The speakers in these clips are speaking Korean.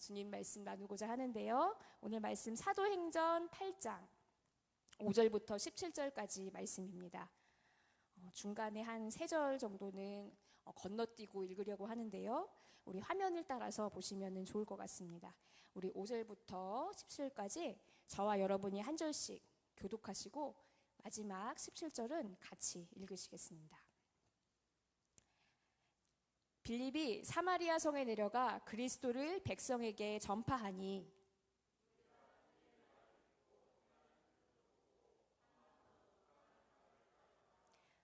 주님 말씀 나누고자 하는데요. 오늘 말씀 사도행전 8장 5절부터 17절까지 말씀입니다. 중간에 한 3절 정도는 건너뛰고 읽으려고 하는데요. 우리 화면을 따라서 보시면 좋을 것 같습니다. 우리 5절부터 17절까지 저와 여러분이 한 절씩 교독하시고 마지막 17절은 같이 읽으시겠습니다. 빌립이 사마리아 성에 내려가 그리스도를 백성에게 전파하니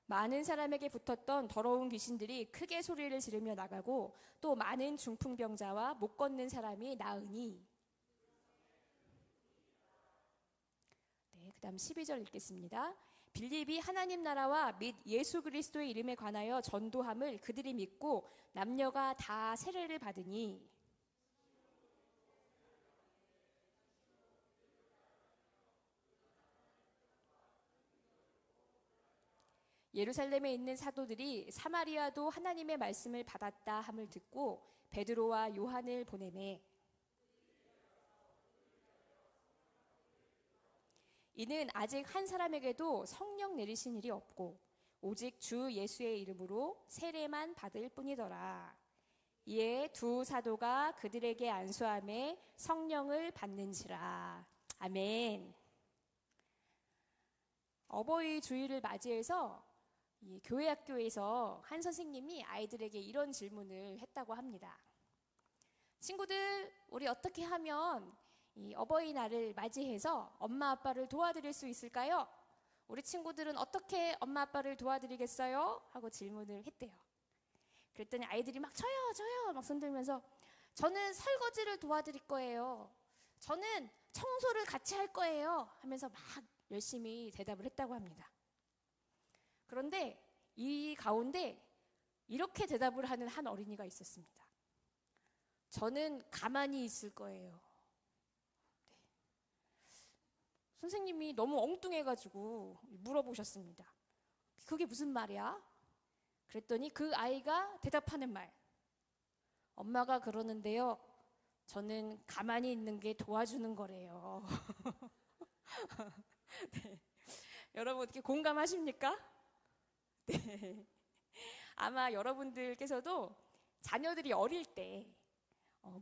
많은 사람에게 붙었던 더러운 귀신들이 크게 소리를 지르며 나가고 또 많은 중풍병자와 못 걷는 사람이 나으니. 네, 그 다음 12절 읽겠습니다. 빌립이 하나님 나라와 및 예수 그리스도의 이름에 관하여 전도함을 그들이 믿고 남녀가 다 세례를 받으니 예루살렘에 있는 사도들이 사마리아도 하나님의 말씀을 받았다 함을 듣고 베드로와 요한을 보내매 이는 아직 한 사람에게도 성령 내리신 일이 없고 오직 주 예수의 이름으로 세례만 받을 뿐이더라. 이에 두 사도가 그들에게 안수하며 성령을 받는지라. 아멘. 어버이 주일을 맞이해서 이 교회 학교에서 한 선생님이 아이들에게 이런 질문을 했다고 합니다. 친구들, 우리 어떻게 하면 이 어버이날을 맞이해서 엄마 아빠를 도와드릴 수 있을까요? 우리 친구들은 어떻게 엄마 아빠를 도와드리겠어요? 하고 질문을 했대요. 그랬더니 아이들이 막 저요 막 손들면서 저는 설거지를 도와드릴 거예요. 저는 청소를 같이 할 거예요. 하면서 막 열심히 대답을 했다고 합니다. 그런데 이 가운데 이렇게 대답을 하는 한 어린이가 있었습니다. 저는 가만히 있을 거예요. 네. 선생님이 너무 엉뚱해가지고 물어보셨습니다. 그게 무슨 말이야? 그랬더니 그 아이가 대답하는 말. 엄마가 그러는데요. 저는 가만히 있는 게 도와주는 거래요. 네. 여러분 어떻게 공감하십니까? 네. 아마 여러분들께서도 자녀들이 어릴 때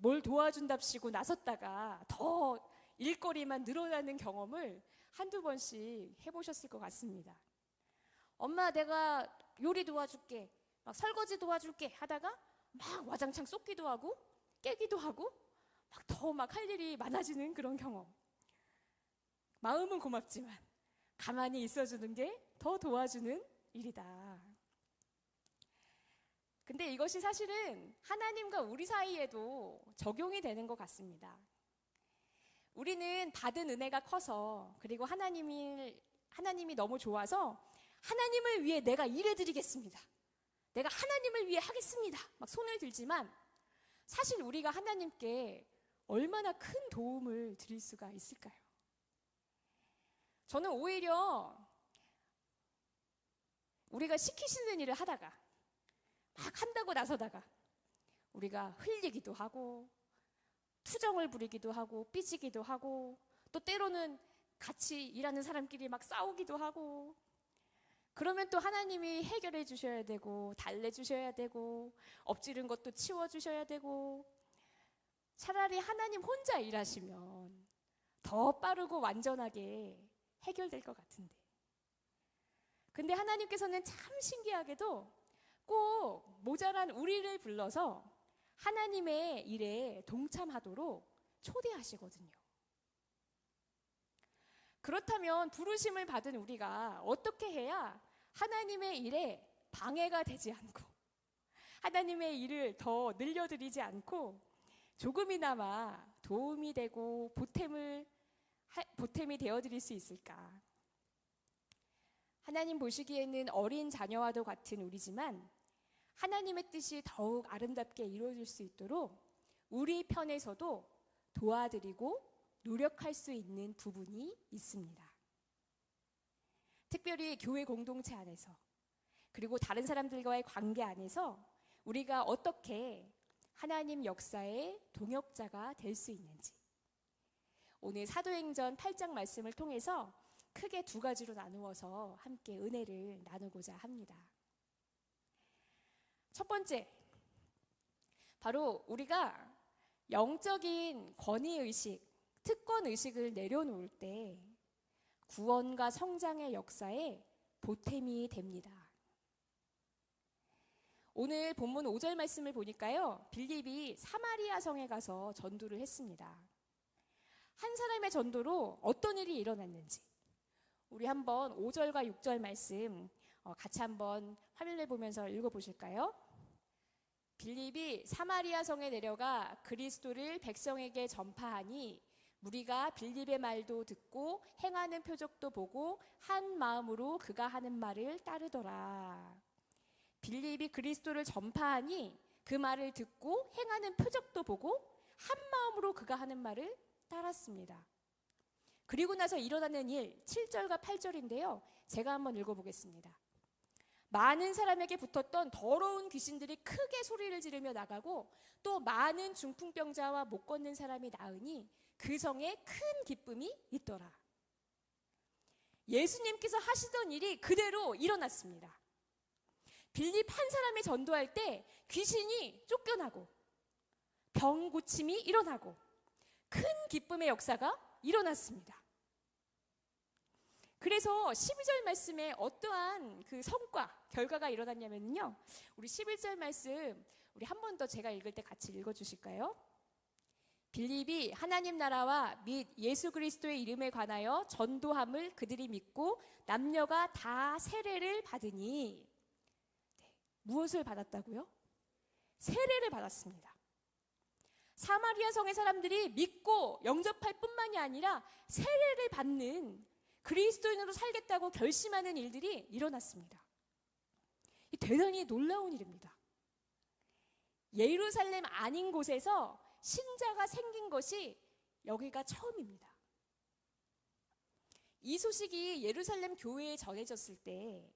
뭘 도와준답시고 나섰다가 더 일거리만 늘어나는 경험을 한두 번씩 해보셨을 것 같습니다. 엄마 내가 요리 도와줄게, 막 설거지 도와줄게 하다가 막 와장창 쏟기도 하고 깨기도 하고 막 더 막 할 일이 많아지는 그런 경험. 마음은 고맙지만 가만히 있어주는 게 더 도와주는 일이다. 근데 이것이 사실은 하나님과 우리 사이에도 적용이 되는 것 같습니다. 우리는 받은 은혜가 커서 그리고 하나님이 너무 좋아서 하나님을 위해 내가 일해드리겠습니다. 내가 하나님을 위해 하겠습니다. 막 손을 들지만 사실 우리가 하나님께 얼마나 큰 도움을 드릴 수가 있을까요? 저는 오히려 우리가 시키시는 일을 하다가 막 한다고 나서다가 우리가 흘리기도 하고 투정을 부리기도 하고 삐지기도 하고 또 때로는 같이 일하는 사람끼리 막 싸우기도 하고 그러면 또 하나님이 해결해 주셔야 되고 달래주셔야 되고 엎지른 것도 치워주셔야 되고 차라리 하나님 혼자 일하시면 더 빠르고 완전하게 해결될 것 같은데 근데 하나님께서는 참 신기하게도 꼭 모자란 우리를 불러서 하나님의 일에 동참하도록 초대하시거든요. 그렇다면 부르심을 받은 우리가 어떻게 해야 하나님의 일에 방해가 되지 않고 하나님의 일을 더 늘려드리지 않고 조금이나마 도움이 되고 보탬이 되어드릴 수 있을까? 하나님 보시기에는 어린 자녀와도 같은 우리지만 하나님의 뜻이 더욱 아름답게 이루어질 수 있도록 우리 편에서도 도와드리고 노력할 수 있는 부분이 있습니다. 특별히 교회 공동체 안에서 그리고 다른 사람들과의 관계 안에서 우리가 어떻게 하나님 역사의 동역자가 될 수 있는지, 오늘 사도행전 8장 말씀을 통해서 크게 두 가지로 나누어서 함께 은혜를 나누고자 합니다. 첫 번째, 바로 우리가 영적인 권위의식, 특권의식을 내려놓을 때 구원과 성장의 역사에 보탬이 됩니다. 오늘 본문 5절 말씀을 보니까요, 빌립이 사마리아 성에 가서 전도를 했습니다. 한 사람의 전도로 어떤 일이 일어났는지 우리 한번 5절과 6절 말씀 같이 한번 화면을 보면서 읽어보실까요? 빌립이 사마리아 성에 내려가 그리스도를 백성에게 전파하니 무리가 빌립의 말도 듣고 행하는 표적도 보고 한 마음으로 그가 하는 말을 따르더라. 빌립이 그리스도를 전파하니 그 말을 듣고 행하는 표적도 보고 한 마음으로 그가 하는 말을 따랐습니다. 그리고 나서 일어나는 일 7절과 8절인데요. 제가 한번 읽어보겠습니다. 많은 사람에게 붙었던 더러운 귀신들이 크게 소리를 지르며 나가고 또 많은 중풍병자와 못 걷는 사람이 나으니 그 성에 큰 기쁨이 있더라. 예수님께서 하시던 일이 그대로 일어났습니다. 빌립 한 사람이 전도할 때 귀신이 쫓겨나고 병 고침이 일어나고 큰 기쁨의 역사가 일어났습니다. 그래서 12절 말씀에 어떠한 그 성과, 결과가 일어났냐면요. 우리 11절 말씀 우리 한 번 더 제가 읽을 때 같이 읽어주실까요? 빌립이 하나님 나라와 및 예수 그리스도의 이름에 관하여 전도함을 그들이 믿고 남녀가 다 세례를 받으니, 무엇을 받았다고요? 세례를 받았습니다. 사마리아 성의 사람들이 믿고 영접할 뿐만이 아니라 세례를 받는, 그리스도인으로 살겠다고 결심하는 일들이 일어났습니다. 이 대단히 놀라운 일입니다. 예루살렘 아닌 곳에서 신자가 생긴 것이 여기가 처음입니다. 이 소식이 예루살렘 교회에 전해졌을 때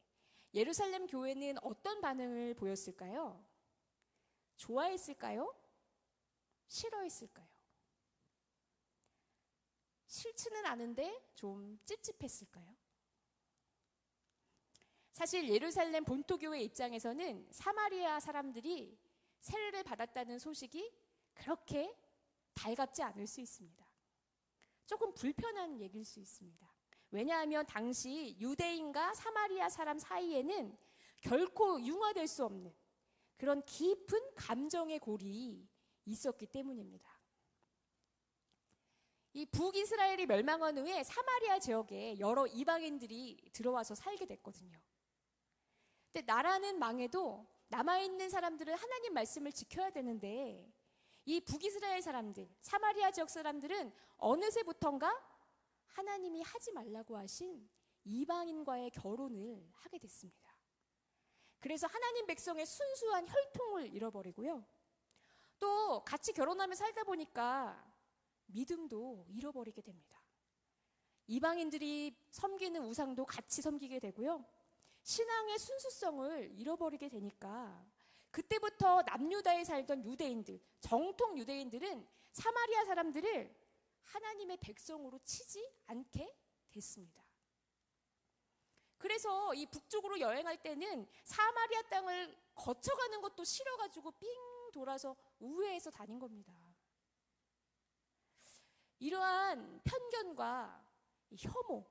예루살렘 교회는 어떤 반응을 보였을까요? 좋아했을까요? 싫어했을까요? 싫지는 않은데 좀 찝찝했을까요? 사실 예루살렘 본토교회 입장에서는 사마리아 사람들이 세례를 받았다는 소식이 그렇게 달갑지 않을 수 있습니다. 조금 불편한 얘기일 수 있습니다. 왜냐하면 당시 유대인과 사마리아 사람 사이에는 결코 융화될 수 없는 그런 깊은 감정의 골이 있었기 때문입니다. 이 북이스라엘이 멸망한 후에 사마리아 지역에 여러 이방인들이 들어와서 살게 됐거든요. 근데 나라는 망해도 남아있는 사람들은 하나님 말씀을 지켜야 되는데 이 북이스라엘 사람들, 사마리아 지역 사람들은 어느새부턴가 하나님이 하지 말라고 하신 이방인과의 결혼을 하게 됐습니다. 그래서 하나님 백성의 순수한 혈통을 잃어버리고요. 또 같이 결혼하며 살다 보니까 믿음도 잃어버리게 됩니다. 이방인들이 섬기는 우상도 같이 섬기게 되고요. 신앙의 순수성을 잃어버리게 되니까 그때부터 남유다에 살던 유대인들, 정통 유대인들은 사마리아 사람들을 하나님의 백성으로 치지 않게 됐습니다. 그래서 이 북쪽으로 여행할 때는 사마리아 땅을 거쳐가는 것도 싫어가지고 삥 돌아서 우회해서 다닌 겁니다. 이러한 편견과 혐오,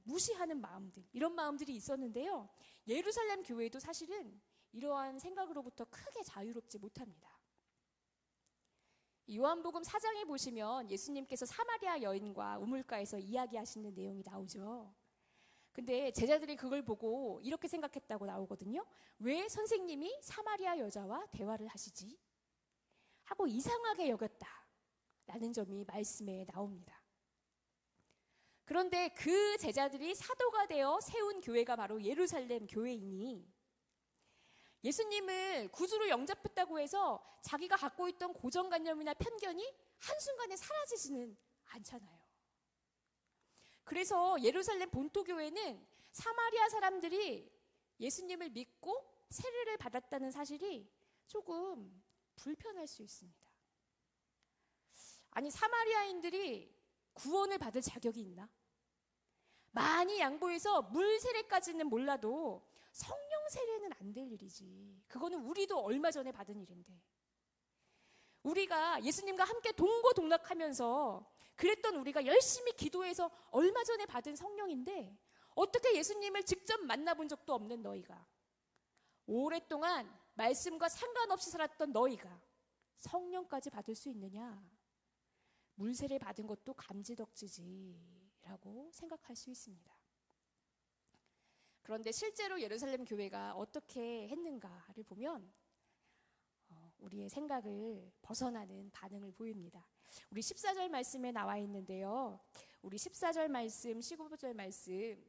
무시하는 마음들, 이런 마음들이 있었는데요. 예루살렘 교회도 사실은 이러한 생각으로부터 크게 자유롭지 못합니다. 요한복음 4장에 보시면 예수님께서 사마리아 여인과 우물가에서 이야기하시는 내용이 나오죠. 근데 제자들이 그걸 보고 이렇게 생각했다고 나오거든요. 왜 선생님이 사마리아 여자와 대화를 하시지? 하고 이상하게 여겼다라는 점이 말씀에 나옵니다. 그런데 그 제자들이 사도가 되어 세운 교회가 바로 예루살렘 교회이니 예수님을 구주로 영접했다고 해서 자기가 갖고 있던 고정관념이나 편견이 한순간에 사라지지는 않잖아요. 그래서 예루살렘 본토교회는 사마리아 사람들이 예수님을 믿고 세례를 받았다는 사실이 조금 불편할 수 있습니다. 아니, 사마리아인들이 구원을 받을 자격이 있나? 많이 양보해서 물 세례까지는 몰라도 성령 세례는 안 될 일이지. 그거는 우리도 얼마 전에 받은 일인데. 우리가 예수님과 함께 동고동락하면서 그랬던 우리가 열심히 기도해서 얼마 전에 받은 성령인데, 어떻게 예수님을 직접 만나본 적도 없는 너희가, 오랫동안 말씀과 상관없이 살았던 너희가 성령까지 받을 수 있느냐? 물세례 받은 것도 감지덕지지라고 생각할 수 있습니다. 그런데 실제로 예루살렘 교회가 어떻게 했는가를 보면 우리의 생각을 벗어나는 반응을 보입니다. 우리 14절 말씀에 나와 있는데요. 우리 14절 말씀, 15절 말씀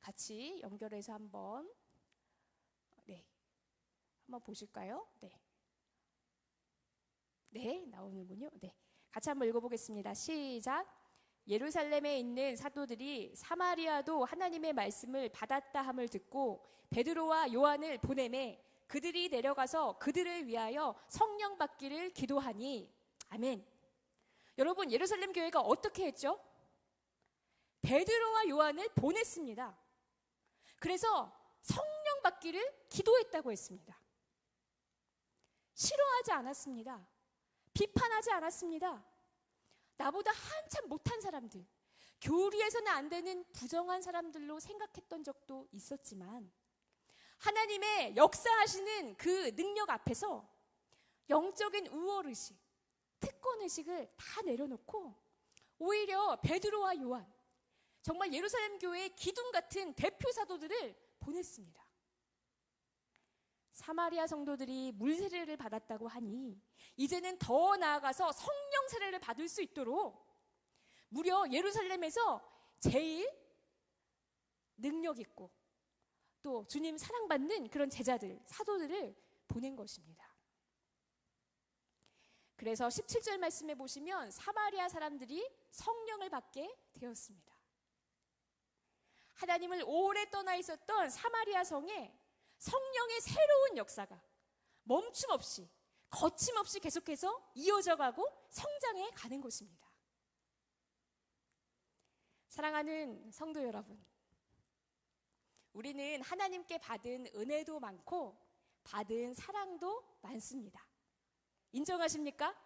같이 연결해서 한번 보실까요? 네, 나오는군요. 네, 같이 한번 읽어보겠습니다. 시작. 예루살렘에 있는 사도들이 사마리아도 하나님의 말씀을 받았다 함을 듣고 베드로와 요한을 보내매 그들이 내려가서 그들을 위하여 성령 받기를 기도하니. 아멘. 여러분, 예루살렘 교회가 어떻게 했죠? 베드로와 요한을 보냈습니다. 그래서 성령 받기를 기도했다고 했습니다. 싫어하지 않았습니다. 비판하지 않았습니다. 나보다 한참 못한 사람들, 교리에서는 안 되는 부정한 사람들로 생각했던 적도 있었지만, 하나님의 역사하시는 그 능력 앞에서 영적인 우월의식, 특권의식을 다 내려놓고 오히려 베드로와 요한, 정말 예루살렘 교회의 기둥 같은 대표 사도들을 보냈습니다. 사마리아 성도들이 물세례를 받았다고 하니 이제는 더 나아가서 성령 세례를 받을 수 있도록 무려 예루살렘에서 제일 능력 있고 또 주님 사랑받는 그런 제자들, 사도들을 보낸 것입니다. 그래서 17절 말씀에 보시면 사마리아 사람들이 성령을 받게 되었습니다. 하나님을 오래 떠나 있었던 사마리아 성에 성령의 새로운 역사가 멈춤 없이, 거침없이 계속해서 이어져 가고 성장해 가는 것입니다. 사랑하는 성도 여러분, 우리는 하나님께 받은 은혜도 많고 받은 사랑도 많습니다. 인정하십니까?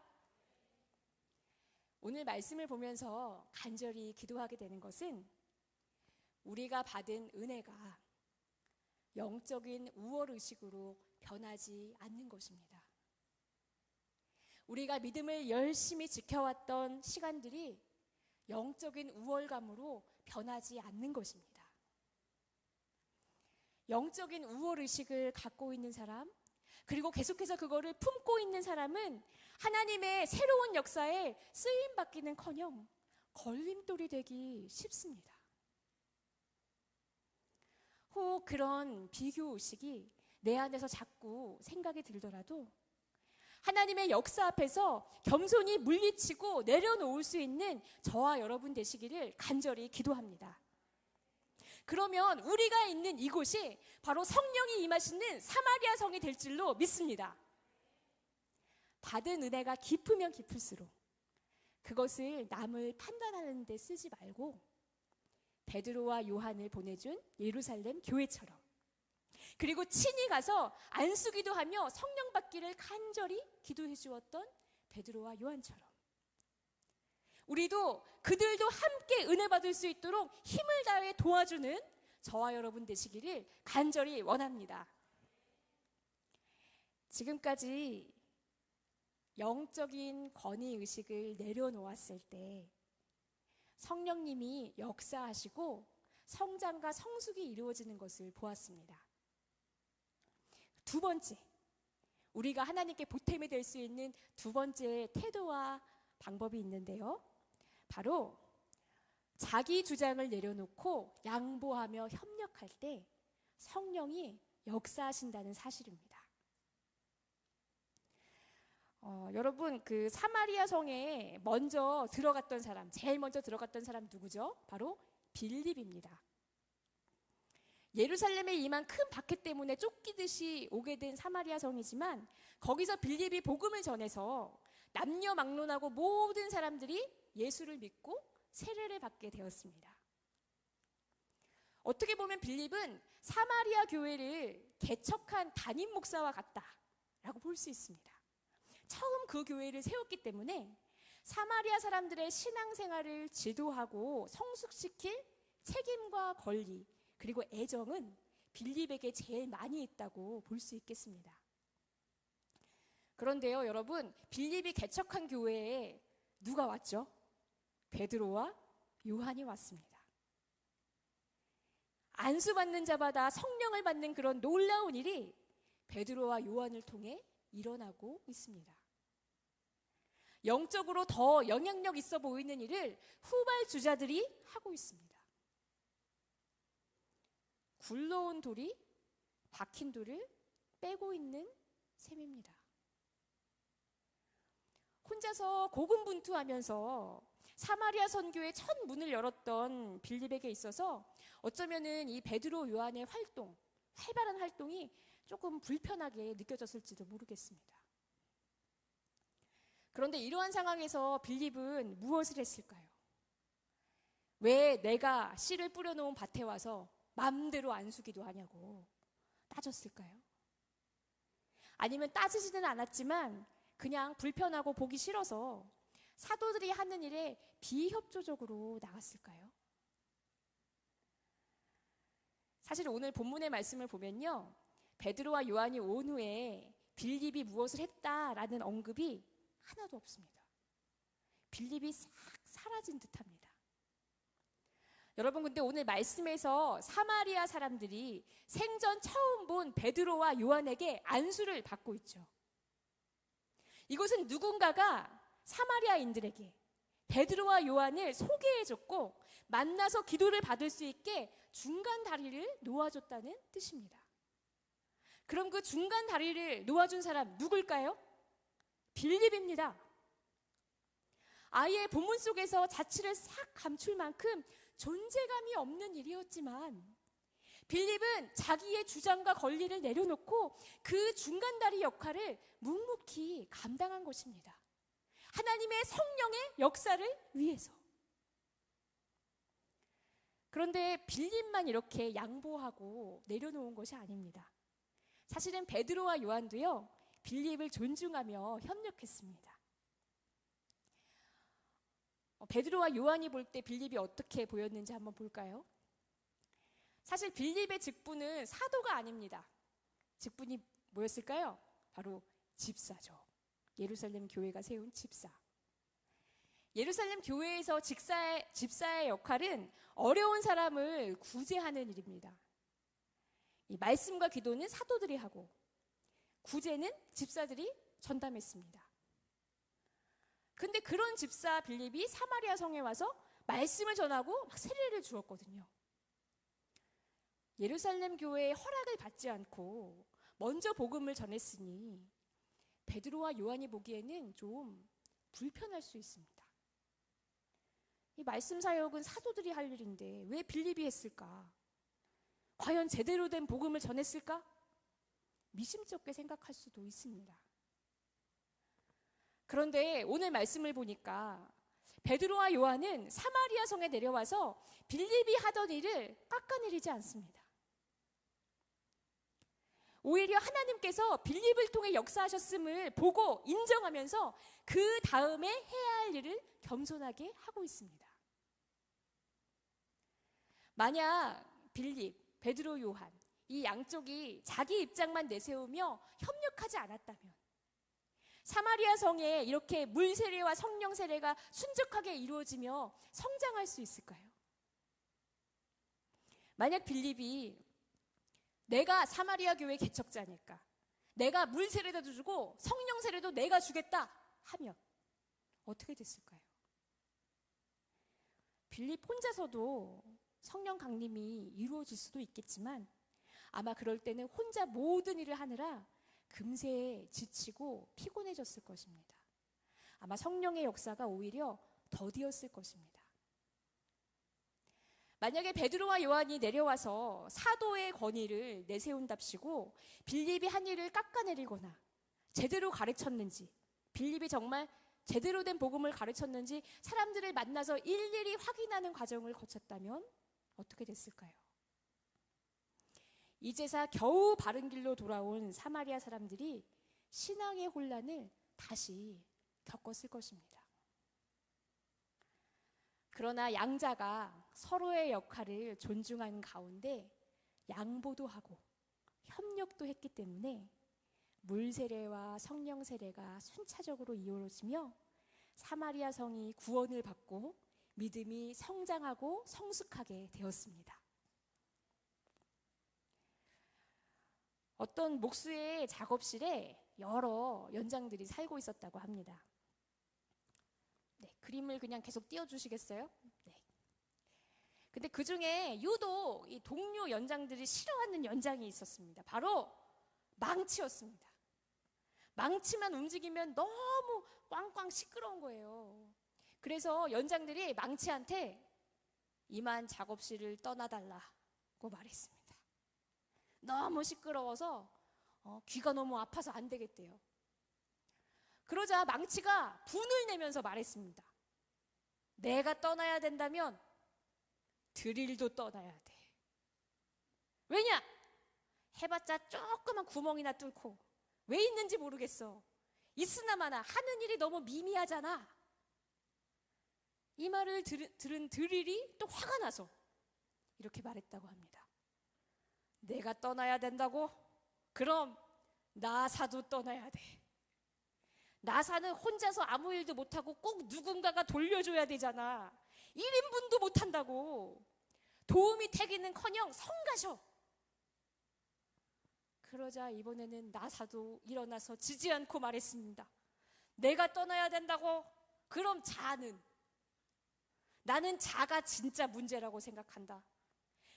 오늘 말씀을 보면서 간절히 기도하게 되는 것은 우리가 받은 은혜가 영적인 우월의식으로 변하지 않는 것입니다. 우리가 믿음을 열심히 지켜왔던 시간들이 영적인 우월감으로 변하지 않는 것입니다. 영적인 우월의식을 갖고 있는 사람, 그리고 계속해서 그거를 품고 있는 사람은 하나님의 새로운 역사에 쓰임받기는커녕 걸림돌이 되기 쉽습니다. 혹 그런 비교의식이 내 안에서 자꾸 생각이 들더라도 하나님의 역사 앞에서 겸손히 물리치고 내려놓을 수 있는 저와 여러분 되시기를 간절히 기도합니다. 그러면 우리가 있는 이곳이 바로 성령이 임하시는 사마리아 성이 될 줄로 믿습니다. 받은 은혜가 깊으면 깊을수록 그것을 남을 판단하는 데 쓰지 말고 베드로와 요한을 보내준 예루살렘 교회처럼, 그리고 친히 가서 안수기도 하며 성령 받기를 간절히 기도해 주었던 베드로와 요한처럼 우리도 그들도 함께 은혜 받을 수 있도록 힘을 다해 도와주는 저와 여러분 되시기를 간절히 원합니다. 지금까지 영적인 권위의식을 내려놓았을 때 성령님이 역사하시고 성장과 성숙이 이루어지는 것을 보았습니다. 두 번째, 우리가 하나님께 보탬이 될 수 있는 두 번째 태도와 방법이 있는데요. 바로 자기 주장을 내려놓고 양보하며 협력할 때 성령이 역사하신다는 사실입니다. 여러분, 그 사마리아 성에 먼저 들어갔던 사람, 제일 먼저 들어갔던 사람 누구죠? 바로 빌립입니다. 예루살렘에 임한 큰 박해 때문에 쫓기듯이 오게 된 사마리아 성이지만 거기서 빌립이 복음을 전해서 남녀 막론하고 모든 사람들이 예수를 믿고 세례를 받게 되었습니다. 어떻게 보면 빌립은 사마리아 교회를 개척한 담임 목사와 같다라고 볼 수 있습니다. 처음 그 교회를 세웠기 때문에 사마리아 사람들의 신앙생활을 지도하고 성숙시킬 책임과 권리 그리고 애정은 빌립에게 제일 많이 있다고 볼 수 있겠습니다. 그런데요, 여러분, 빌립이 개척한 교회에 누가 왔죠? 베드로와 요한이 왔습니다. 안수받는 자마다 성령을 받는 그런 놀라운 일이 베드로와 요한을 통해 일어나고 있습니다. 영적으로 더 영향력 있어 보이는 일을 후발주자들이 하고 있습니다. 굴러온 돌이 박힌 돌을 빼고 있는 셈입니다. 혼자서 고군분투하면서 사마리아 선교의 첫 문을 열었던 빌립에게 있어서 어쩌면은 이 베드로 요한의 활동, 활발한 활동이 조금 불편하게 느껴졌을지도 모르겠습니다. 그런데 이러한 상황에서 빌립은 무엇을 했을까요? 왜 내가 씨를 뿌려놓은 밭에 와서 마음대로 안수기도 하냐고 따졌을까요? 아니면 따지지는 않았지만 그냥 불편하고 보기 싫어서 사도들이 하는 일에 비협조적으로 나갔을까요? 사실 오늘 본문의 말씀을 보면요, 베드로와 요한이 온 후에 빌립이 무엇을 했다라는 언급이 하나도 없습니다. 빌립이 싹 사라진 듯합니다. 여러분, 근데 오늘 말씀에서 사마리아 사람들이 생전 처음 본 베드로와 요한에게 안수를 받고 있죠. 이것은 누군가가 사마리아인들에게 베드로와 요한을 소개해줬고 만나서 기도를 받을 수 있게 중간 다리를 놓아줬다는 뜻입니다. 그럼 그 중간 다리를 놓아준 사람 누굴까요? 빌립입니다. 아예 본문 속에서 자취를 싹 감출 만큼 존재감이 없는 일이었지만 빌립은 자기의 주장과 권리를 내려놓고 그 중간다리 역할을 묵묵히 감당한 것입니다. 하나님의 성령의 역사를 위해서. 그런데 빌립만 이렇게 양보하고 내려놓은 것이 아닙니다. 사실은 베드로와 요한도요, 빌립을 존중하며 협력했습니다. 베드로와 요한이 볼 때 빌립이 어떻게 보였는지 한번 볼까요? 사실 빌립의 직분은 사도가 아닙니다. 직분이 뭐였을까요? 바로 집사죠. 예루살렘 교회가 세운 집사. 예루살렘 교회에서 집사의 역할은 어려운 사람을 구제하는 일입니다. 이 말씀과 기도는 사도들이 하고 구제는 집사들이 전담했습니다. 근데 그런 집사 빌립이 사마리아 성에 와서 말씀을 전하고 막 세례를 주었거든요. 예루살렘 교회의 허락을 받지 않고 먼저 복음을 전했으니 베드로와 요한이 보기에는 좀 불편할 수 있습니다. 이 말씀 사역은 사도들이 할 일인데 왜 빌립이 했을까? 과연 제대로 된 복음을 전했을까? 미심쩍게 생각할 수도 있습니다. 그런데 오늘 말씀을 보니까 베드로와 요한은 사마리아 성에 내려와서 빌립이 하던 일을 깎아내리지 않습니다. 오히려 하나님께서 빌립을 통해 역사하셨음을 보고 인정하면서 그 다음에 해야 할 일을 겸손하게 하고 있습니다. 만약 빌립, 베드로, 요한 이 양쪽이 자기 입장만 내세우며 협력하지 않았다면 사마리아 성에 이렇게 물 세례와 성령 세례가 순적하게 이루어지며 성장할 수 있을까요? 만약 빌립이 내가 사마리아 교회 개척자니까 내가 물 세례도 주고 성령 세례도 내가 주겠다 하면 어떻게 됐을까요? 빌립 혼자서도 성령 강림이 이루어질 수도 있겠지만 아마 그럴 때는 혼자 모든 일을 하느라 금세 지치고 피곤해졌을 것입니다. 아마 성령의 역사가 오히려 더디었을 것입니다. 만약에 베드로와 요한이 내려와서 사도의 권위를 내세운답시고 빌립이 한 일을 깎아내리거나 제대로 가르쳤는지, 빌립이 정말 제대로 된 복음을 가르쳤는지 사람들을 만나서 일일이 확인하는 과정을 거쳤다면 어떻게 됐을까요? 이제사 겨우 바른 길로 돌아온 사마리아 사람들이 신앙의 혼란을 다시 겪었을 것입니다. 그러나 양자가 서로의 역할을 존중하는 가운데 양보도 하고 협력도 했기 때문에 물 세례와 성령 세례가 순차적으로 이루어지며 사마리아 성이 구원을 받고 믿음이 성장하고 성숙하게 되었습니다. 어떤 목수의 작업실에 여러 연장들이 살고 있었다고 합니다. 네, 그림을 그냥 계속 띄워주시겠어요? 네. 근데 그 중에 유독 이 동료 연장들이 싫어하는 연장이 있었습니다. 바로 망치였습니다. 망치만 움직이면 너무 꽝꽝 시끄러운 거예요. 그래서 연장들이 망치한테 이만 작업실을 떠나달라고 말했습니다. 너무 시끄러워서 귀가 너무 아파서 안 되겠대요. 그러자 망치가 분을 내면서 말했습니다. 내가 떠나야 된다면 드릴도 떠나야 돼. 왜냐? 해봤자 조그만 구멍이나 뚫고 왜 있는지 모르겠어. 있으나마나 하는 일이 너무 미미하잖아. 이 말을 들은 드릴이 또 화가 나서 이렇게 말했다고 합니다. 내가 떠나야 된다고? 그럼 나사도 떠나야 돼. 나사는 혼자서 아무 일도 못하고 꼭 누군가가 돌려줘야 되잖아. 1인분도 못한다고. 도움이 되기는커녕 성가셔. 그러자 이번에는 나사도 일어나서 지지 않고 말했습니다. 내가 떠나야 된다고? 그럼 자는? 나는 자가 진짜 문제라고 생각한다.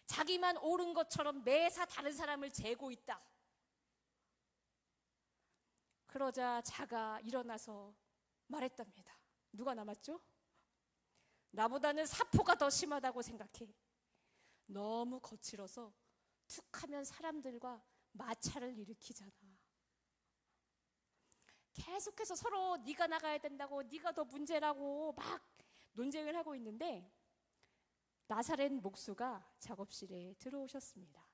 자기만 옳은 것처럼 매사 다른 사람을 재고 있다. 그러자 자가 일어나서 말했답니다. 누가 남았죠? 나보다는 사포가 더 심하다고 생각해. 너무 거칠어서 툭하면 사람들과 마찰을 일으키잖아. 계속해서 서로 네가 나가야 된다고, 네가 더 문제라고 막 논쟁을 하고 있는데 나사렛 목수가 작업실에 들어오셨습니다.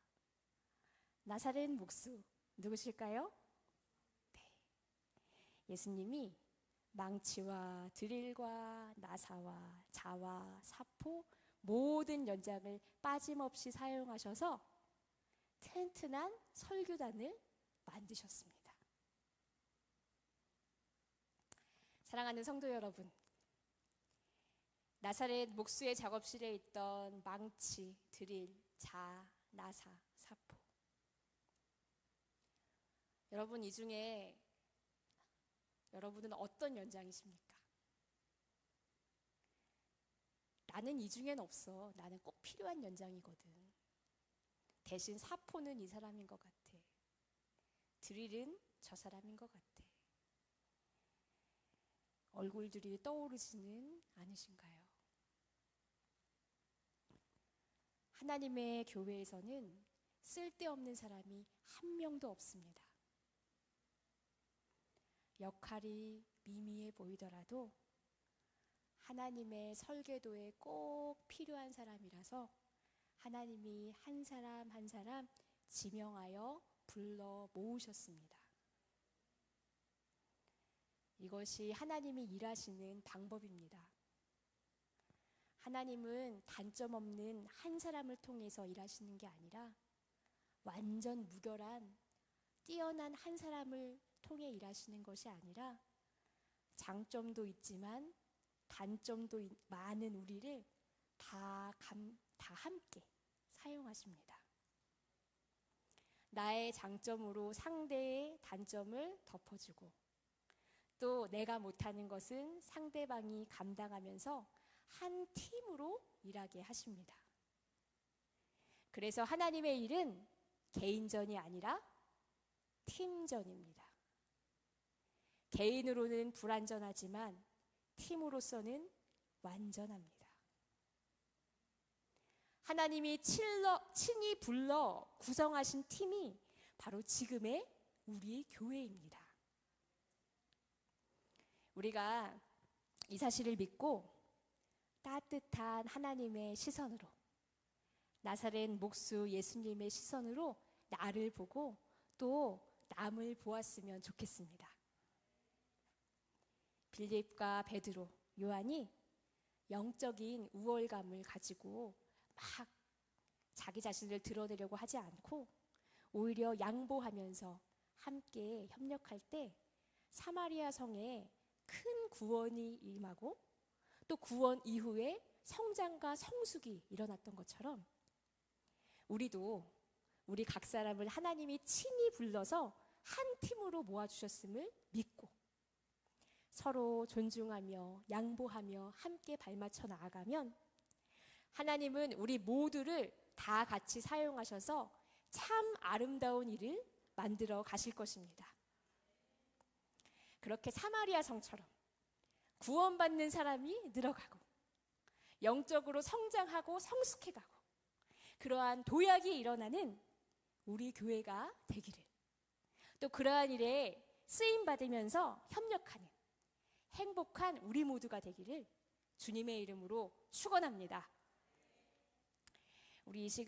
나사렛 목수 누구실까요? 네. 예수님이 망치와 드릴과 나사와 자와 사포 모든 연장을 빠짐없이 사용하셔서 튼튼한 설교단을 만드셨습니다. 사랑하는 성도 여러분, 나사렛 목수의 작업실에 있던 망치, 드릴, 자, 나사, 사포. 여러분, 이 중에 여러분은 어떤 연장이십니까? 나는 이 중엔 없어. 나는 꼭 필요한 연장이거든. 대신 사포는 이 사람인 것 같아. 드릴은 저 사람인 것 같아. 얼굴들이 떠오르지는 않으신가요? 하나님의 교회에서는 쓸데없는 사람이 한 명도 없습니다. 역할이 미미해 보이더라도 하나님의 설계도에 꼭 필요한 사람이라서 하나님이 한 사람 한 사람 지명하여 불러 모으셨습니다. 이것이 하나님이 일하시는 방법입니다. 하나님은 단점 없는 한 사람을 통해서 일하시는 게 아니라 완전 무결한 뛰어난 한 사람을 통해 일하시는 것이 아니라 장점도 있지만 단점도 많은 우리를 다 함께 사용하십니다. 나의 장점으로 상대의 단점을 덮어주고 또 내가 못하는 것은 상대방이 감당하면서 한 팀으로 일하게 하십니다. 그래서 하나님의 일은 개인전이 아니라 팀전입니다. 개인으로는 불완전하지만 팀으로서는 완전합니다. 하나님이 친히 불러 구성하신 팀이 바로 지금의 우리 교회입니다. 우리가 이 사실을 믿고 따뜻한 하나님의 시선으로, 나사렛 목수 예수님의 시선으로 나를 보고 또 남을 보았으면 좋겠습니다. 빌립과 베드로, 요한이 영적인 우월감을 가지고 막 자기 자신을 드러내려고 하지 않고 오히려 양보하면서 함께 협력할 때 사마리아 성에 큰 구원이 임하고 또 구원 이후에 성장과 성숙이 일어났던 것처럼 우리도 우리 각 사람을 하나님이 친히 불러서 한 팀으로 모아주셨음을 믿고 서로 존중하며 양보하며 함께 발맞춰 나아가면 하나님은 우리 모두를 다 같이 사용하셔서 참 아름다운 일을 만들어 가실 것입니다. 그렇게 사마리아 성처럼 구원받는 사람이 늘어가고 영적으로 성장하고 성숙해가고 그러한 도약이 일어나는 우리 교회가 되기를, 또 그러한 일에 쓰임받으면서 협력하는 행복한 우리 모두가 되기를 주님의 이름으로 축원합니다. 우리 이 시간